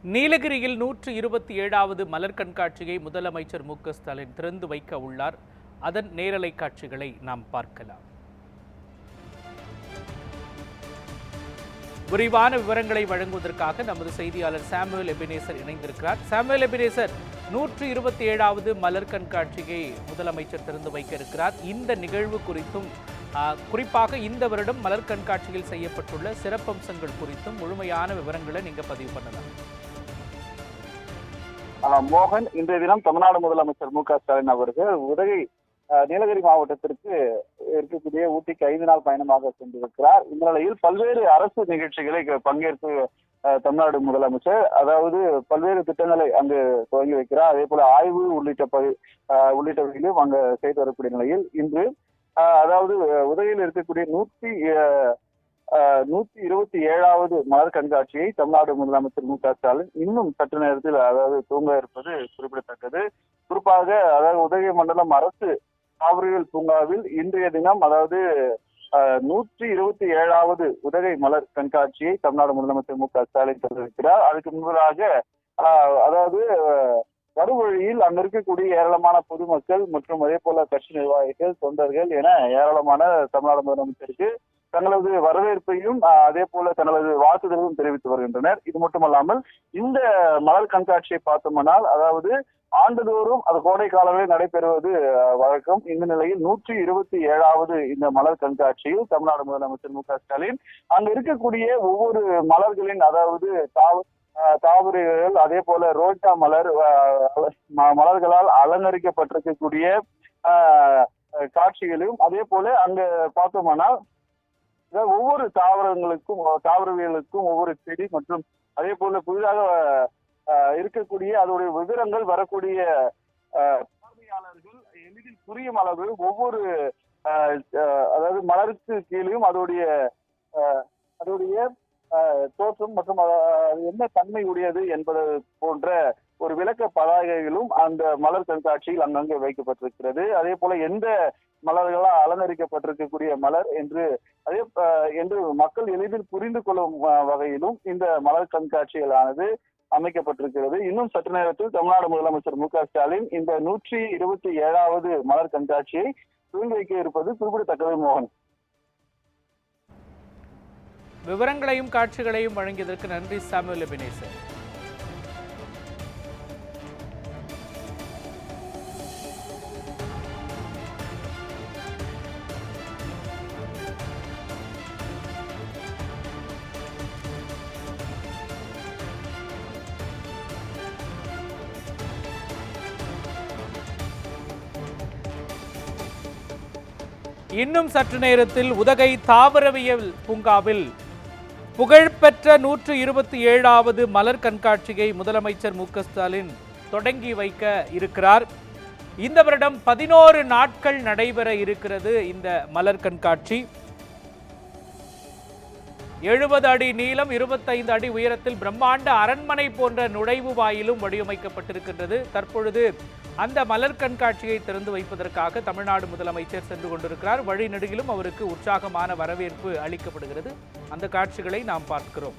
நீலகிரியில் 127வது மலர் கண்காட்சியை முதலமைச்சர் மு.க.ஸ்டாலின் திறந்து வைக்க உள்ளார். அதன் நேரலை காட்சிகளை நாம் பார்க்கலாம். விரிவான விவரங்களை வழங்குவதற்காக நமது செய்தியாளர் சாமுவேல் எபினேசர் இணைந்திருக்கிறார். சாமுவேல் எபினேசர், 127வது மலர் கண்காட்சியை முதலமைச்சர் திறந்து வைக்க இருக்கிறார். இந்த நிகழ்வு குறித்தும் குறிப்பாக இந்த வருடம் மலர் கண்காட்சியில் செய்யப்பட்டுள்ள சிறப்பம்சங்கள் குறித்தும் முழுமையான விவரங்களை நீங்க பதிவு பண்ணலாம். மோகன், இன்றைய தினம் தமிழ்நாடு முதலமைச்சர் மு.க.ஸ்டாலின் அவர்கள் உதகை நீலகிரி மாவட்டத்திற்கு இருக்கக்கூடிய ஊட்டிக்கு 5 நாள் பயணமாக சென்றிருக்கிறார். இந்த நிலையில் பல்வேறு அரசு நிகழ்ச்சிகளை பங்கேற்று தமிழ்நாடு முதலமைச்சர் அதாவது பல்வேறு திட்டங்களை அங்கு துவங்கி வைக்கிறார். அதே போல ஆய்வு உள்ளிட்டவையிலும் அங்கு செய்து வரக்கூடிய நிலையில் இன்று அதாவது உதகையில் இருக்கக்கூடிய 127வது மலர் கண்காட்சியை தமிழ்நாடு முதலமைச்சர் மு.க.ஸ்டாலின் இன்னும் சற்று நேரத்தில் அதாவது துவங்க இருப்பது குறிப்பிடத்தக்கது. குறிப்பாக அதாவது உதகை மண்டலம் அரசு தாவரவியல் பூங்காவில் இன்றைய தினம் அதாவது 127வது உதகை மலர் கண்காட்சியை தமிழ்நாடு முதலமைச்சர் மு.க.ஸ்டாலின் தெரிவிக்கிறார். அதுக்கு முன்பதாக அதாவது வறுவழியில் அங்க இருக்கக்கூடிய ஏராளமான பொதுமக்கள் மற்றும் அதே போல கட்சி நிர்வாகிகள், தொண்டர்கள் என ஏராளமான தமிழ்நாடு முதலமைச்சருக்கு தங்களது வரவேற்பையும் அதே போல தங்களது வாழ்த்துதலும் தெரிவித்து வருகின்றனர். இது மட்டுமல்லாமல் இந்த மலர் கண்காட்சியை பார்த்தோம்னால் அதாவது ஆண்டுதோறும் அது கோடை காலங்களில் நடைபெறுவது வழக்கம். இந்த நிலையில் 127வது இந்த மலர் கண்காட்சியில் தமிழ்நாடு முதலமைச்சர் மு.க.ஸ்டாலின் அங்க இருக்கக்கூடிய ஒவ்வொரு மலர்களின் அதாவது தாவரங்கள் அதே போல ரோஜா மலர்களால் அலங்கரிக்கப்பட்டிருக்கக்கூடிய காட்சிகளையும் அதே போல அங்க பார்த்தோம்னால் ஒவ்வொரு தாவரவியலுக்கும் ஒவ்வொரு செடி மற்றும் அதே போல புதிதாக இருக்கக்கூடிய அதோடைய விவரங்கள் வரக்கூடிய பார்வையாளர்கள் எளிதில் புரியும் அளவு ஒவ்வொரு அதாவது மலருக்கு கீழேயும் அதோடைய தோற்றம் மற்றும் என்ன தன்மை உடையது என்பது போன்ற ஒரு விளக்க பதாகைகளும் அந்த மலர் கண்காட்சியில் அங்கங்கே வைக்கப்பட்டிருக்கிறது. அதே போல எந்த மலர்களால் அலங்கரிக்கப்பட்டிருக்கக்கூடிய மலர் என்று மக்கள் எளிதில் புரிந்து கொள்ளும் வகையிலும் இந்த மலர் கண்காட்சிகளானது அமைக்கப்பட்டிருக்கிறது. இன்னும் சற்று நேரத்தில் தமிழ்நாடு முதலமைச்சர் மு.க.ஸ்டாலின் இந்த 127வது மலர் கண்காட்சியை துவங்கி வைக்க இருப்பது குறிப்பிடத்தக்கது. மோகன், விவரங்களையும் காட்சிகளையும் வழங்கியதற்கு நன்றி சாமுவேல் எபினேசர். இன்னும் சற்று நேரத்தில் உதகை தாவரவியல் பூங்காவில் புகழ்பெற்ற 127வது மலர் கண்காட்சியை முதலமைச்சர் மு.க.ஸ்டாலின் தொடங்கி வைக்க இருக்கிறார். இந்த வருடம் 11 நாட்கள் நடைபெற இருக்கிறது இந்த மலர் கண்காட்சி. 70 அடி நீளம், 25 அடி உயரத்தில் பிரம்மாண்ட அரண்மனை போன்ற நுழைவு வாயிலும் வடிவமைக்கப்பட்டிருக்கின்றது. தற்பொழுது அந்த மலர் கண்காட்சியை திறந்து வைப்பதற்காக தமிழ்நாடு முதலமைச்சர் சென்று கொண்டிருக்கிறார். வழிநெடுகிலும் அவருக்கு உற்சாகமான வரவேற்பு அளிக்கப்படுகிறது. அந்த காட்சிகளை நாம் பார்க்கிறோம்.